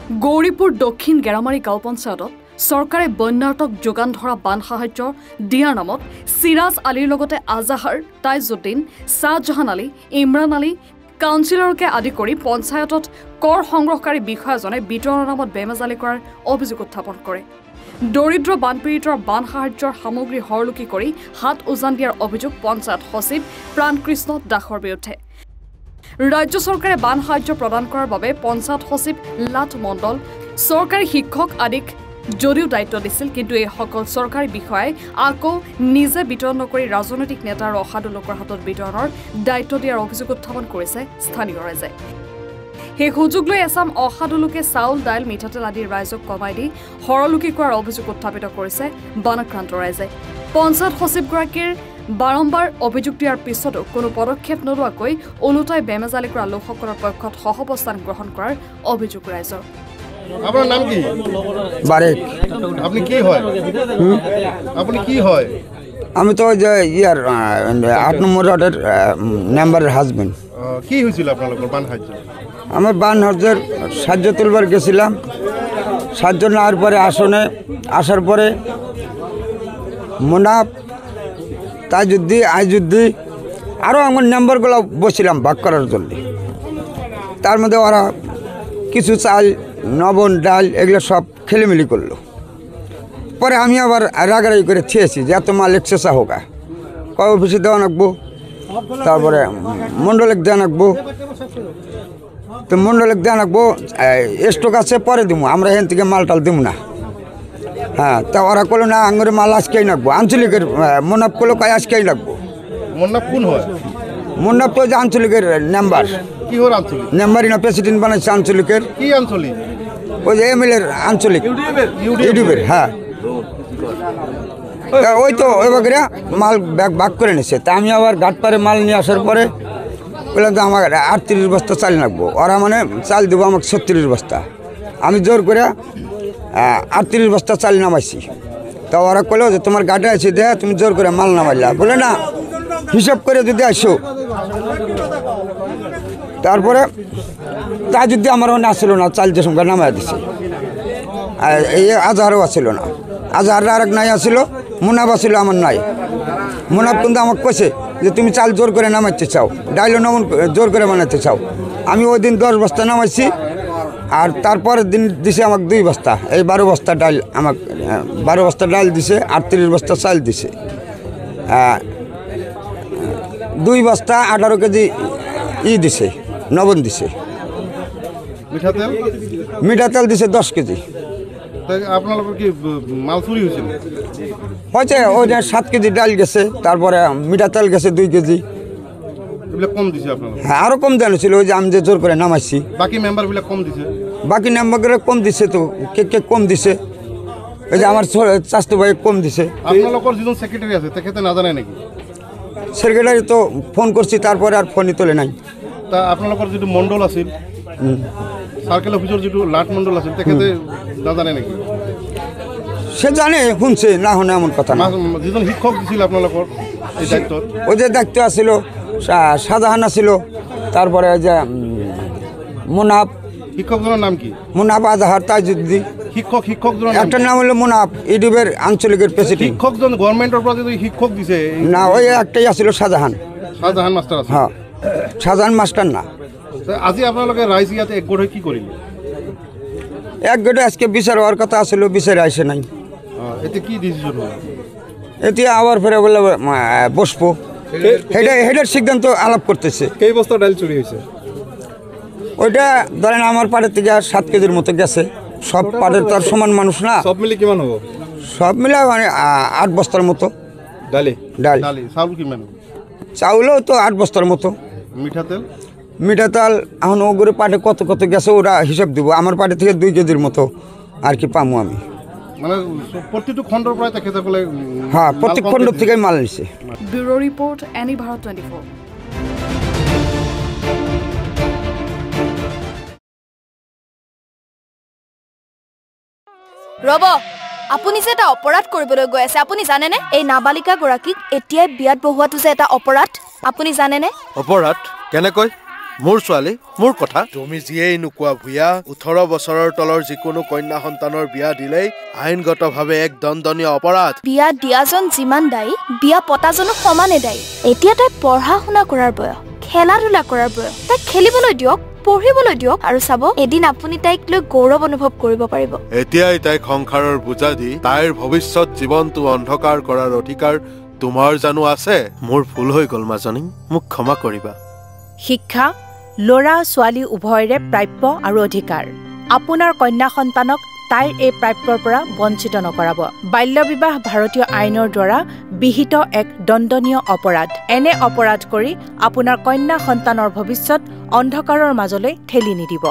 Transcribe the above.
গৌৰীপুৰ দক্ষিণ গেৰামাৰী গাঁও পঞ্চায়তত চৰকাৰে বন্যাৰ্তক যোগান ধৰা বান সাহায্য দিয়াৰ নামত সিৰাজ আলীৰ লগতে আজাহাৰ, তাইজুদ্দিন, শ্বাহজাহান আলী, ইমৰান আলী, কাউন্সিলৰকে আদি কৰি পঞ্চায়তত কৰ সংগ্ৰহকাৰী বিষয়াজনে বিতৰণৰ নামত বেমেজালি কৰাৰ অভিযোগ উত্থাপন কৰে। দৰিদ্ৰ বানপীড়িতৰ বান সাহায্যৰ সামগ্ৰী হৰলুকি কৰি হাত উজান দিয়াৰ অভিযোগ পঞ্চায়ত সচিব প্ৰাণকৃষ্ণ দাসৰ বিৰুদ্ধে। ৰাজ্য চৰকাৰে বান সাহায্য প্ৰদান কৰাৰ বাবে পঞ্চায়ত সচিব লাট মণ্ডল, চৰকাৰী শিক্ষক আদিক যদিও দায়িত্ব দিছিল, কিন্তু এই সকল চৰকাৰী বিষয়াই আকৌ নিজে বিতৰণ নকৰি ৰাজনৈতিক নেতা আৰু অসাধু লোকৰ হাতত বিতৰণৰ দায়িত্ব দিয়াৰ অভিযোগ উত্থাপন কৰিছে স্থানীয় ৰাইজে। সেই সুযোগ লৈ এচাম অসাধু লোকে চাউল, দাইল, মিঠাতেল আদি ৰাইজক কমাই দি হৰলুকি কৰাৰ অভিযোগ উত্থাপিত কৰিছে বানাক্ৰান্ত ৰাইজে। পঞ্চায়ত সচিবগৰাকীৰ বাৰম্বাৰ অভিযোগ দিয়াৰ পিছতো কোনো পদক্ষেপ নোলোৱাকৈ ওলোটাই বেমেজালি কৰা লোকসকলৰ পক্ষত সহাৱস্থান গ্ৰহণ কৰাৰ অভিযোগ ৰাইজৰ। আপনার নাম কি? বারেক। আপনি কি হয়? আপনি কি হয়? আমি তো যে ইয়ার ৮ নম্বর ওয়ার্ডের মেম্বারের হাজবেন্ড। কি হয়েছিল আপনার বান সাহায্য? আমার বান সাহায্যের সাহায্য তুলবার গেছিলাম। সাহায্য নেওয়ার পরে আসনে আসার পরে মুনাফ, তাজুদ্দি, আইজুদ্দি আরও আমার মেম্বারগুলো বসছিলাম ভাগ করার জন্য। তার মধ্যে ওরা কিছু চাল, নবন, ডাল এগুলো সব খেলিমেলি করলো। পরে আমি আবার রাগারাগি করে ছেয়েছি যে এত মাল এক্সেসা হোকা, কয় অফিসে দেওয়া রাখবো, তারপরে মণ্ডলেক দেওয়া রাখবো। তো মণ্ডলেক দেওয়া রাখবো, স্টক আছে পরে দিব, আমরা এখান থেকে মাল টাল দিব না। হ্যাঁ, তা ওরা করলো না, আঙুরে মাল আজকেই রাখবো। আঞ্চলিকের মুনাফ করলো, কয় আজকেই রাখবো। মুন্নাফ কোন হয়? মুনাফ তো যে আঞ্চলিকের মেম্বার। কি হল আঞ্চলিক? মেম্বারই না, প্রেসিডেন্ট বানাইছে আঞ্চলিকের। কি আঞ্চলিক? ওই যে এমএলএর আঞ্চলিক ইউটিউবের। হ্যাঁ, ওই তো ওই বাগেরা মাল ভাগ করে নিছে। তা আমি আবার ঘাটপাড়ে মাল নিয়ে আসার পরে বললাম যে আমার ৩৮ বস্তা চাল রাখবো। ওরা মানে চাল দেবো আমাকে ৩৬ বস্তা। আমি জোর করে ৩৮ বস্তা চাল নামাইছি। তা ওরা বললো যে তোমার গাড়ি আছে দেয়া, তুমি জোর করে মাল নামাইলা। বলে না, হিসাব করে যদি আসো। তারপরে তা যদি আমার মনে আসছিল না, চাল যে সঙ্গে নামাই দিছে। এই আজহারও আসছিল না, আজহাররা আর এক নাই আসছিল, মুনাফ আসছিল আমার নাই। মুনাফ কিন্তু আমাকে কইছে যে তুমি চাল জোর করে নামাইতে চাও, ডাইলও নমন জোর করে বানাইতে চাও। আমি ওই দিন 10 বস্তা নামাইছি, আর তারপরের দিন দিছে আমাকে 2 বস্তা, এই 12 বস্তা ডাল আমাকে 12 বস্তা ডাল দিছে, 38 বস্তা চাল দিছে, 2 বস্তা 18 কেজি দিছে, নবন দিছে। মিঠাতেল? মিঠাতেল দিছে 10 কেজি। আপনার কি মাল চুরি হয়েছিল? হয়েছে, ওই 7 কেজি ডাল গেছে, তারপরে মিঠাতেল গেছে 2 কেজি। কম দিছে আপনার? হ্যাঁ, আরও কম দেওয়া ছিল, ওই যে আমি যে জোর করে নামাইছি। বাকি মেম্বারগুলো কম দিছে? বাকি মেম্বারগুলো কম দিছে, তো কে কম দিছে, ওই যে আমার চাচতো ভাই কম দিছে। আপনার যেজন সেক্রেটারি আছে তাকে না জানায় নাকি? সেক্রেটারি তো ফোন করছি, তারপরে আর ফোনই তোলে নাই। তা আপনার যেটু মন্ডল আছে, সার্কেল অফিসের যেটু লাট মন্ডল আছে, তাকে না জানে নাকি? সে জানে, শুনছে, না শুনে এমন কথা না। যেজন শিক্ষক দিছিল আপনার এই দায়িত্ব, ওই যে দায়িত্ব আছিল শাহজাহান আছিল, তারপরে ওই যে মুনাফ। শিক্ষকজনের নাম কি? মুনাফ, আজহার, তাইজুদ্দি। শিক্ষকজনের একটা নাম হলো মুনাফ, ইউটিউবের আঞ্চলিকের প্রেসিডেন্ট। শিক্ষকজন গভর্নমেন্টের প্রতি শিক্ষক দিছে না, ওই একটাই আছিল শাহজাহান। শাহজাহান মাস্টার আছে? হ্যাঁ, শাহজাহান মাস্টার না। আজি আপনার রাইজ ইয়াতে একগোট হয়ে কি করিল? একগোটে আজকে বিচার হওয়ার কথা আসলে, বিচারে আসে নাই। এতে কি ডিসিশন হলো? এতে আবার ফেরে বলে বসবো, হেডের সিদ্ধান্ত আলাপ করতেছে। কই বস্তা ডাল চুরি হয়েছে? ওইটা ধরেন আমার পাড়ের থেকে 7 কেজির মতো গেছে। সব পাড়ের তো আর সমান মানুষ না। সব মিলে কেমন হবো? সব মিলে মানে 8 বস্তার মতো ডাল। চাউল কিমান? চাউলও তো 8 বস্তার মতো। মিঠাতেল এখন ওগুলো পাটে কত কত গেছে ওরা হিসাব দিব। আমার পাটে থেকে 2 কেজির মতো আর কি পামু আমি। মানে প্রতিটি খণ্ডর প্রায় খেতে বলে? হ্যাঁ, প্রত্যেক খণ্ড থেকে মাল নিছে। Bureau report, any Bharat 24। ৰব, আপুনি যে এটা অপৰাধ কৰিবলৈ গৈ আছে, আপুনি জানেনে? এই নাবালিকা গৰাকীক এতিয়াই বিয়াত বহোৱাটো যে এটা অপৰাধ, আপুনি জানেনে? অপৰাধ কেনেকৈ? মোৰ ছোৱালী মোৰ কথা তুমি যিয়েই নোকোৱা ভূঞা 18 বছৰৰ তলৰ যিকোনো কন্যা সন্তানৰ বিয়া দিলেই আইনগতভাৱে এক দণ্ডনীয় অপৰাধ বিয়া দিয়াজন যিমান দায়ী বিয়া পতাজনো সমানে দায়ী এতিয়া তাই পঢ়া শুনা কৰাৰ বয়স খেলা ধূলা কৰাৰ বয়স তাই খেলিবলৈ দিয়ক পঢ়িবলৈ দিয়ক আৰু চাব এদিন আপুনি তাইক লৈ গৌৰৱ অনুভৱ কৰিব পাৰিব এতিয়াই তাইক সংসাৰৰ বোজা দি তাইৰ ভৱিষ্যত জীৱনটো অন্ধকাৰ কৰাৰ অধিকাৰ তোমাৰ জানো আছে মোৰ ভুল হৈ গ'ল মাজনী মোক ক্ষমা কৰিবা শিক্ষা ল'ৰা ছোৱালী উভয়ৰে প্ৰাপ্য আৰু অধিকাৰ আপোনাৰ কন্যা সন্তানক তাইৰ এই প্ৰাপ্যৰ পৰা বঞ্চিত নকৰাব বাল্য বিবাহ ভাৰতীয় আইনৰ দ্বাৰা বিহিত এক দণ্ডনীয় অপৰাধ এনে অপৰাধ কৰি আপোনাৰ কন্যা সন্তানৰ ভৱিষ্যত অন্ধকাৰৰ মাজলৈ ঠেলি নিদিব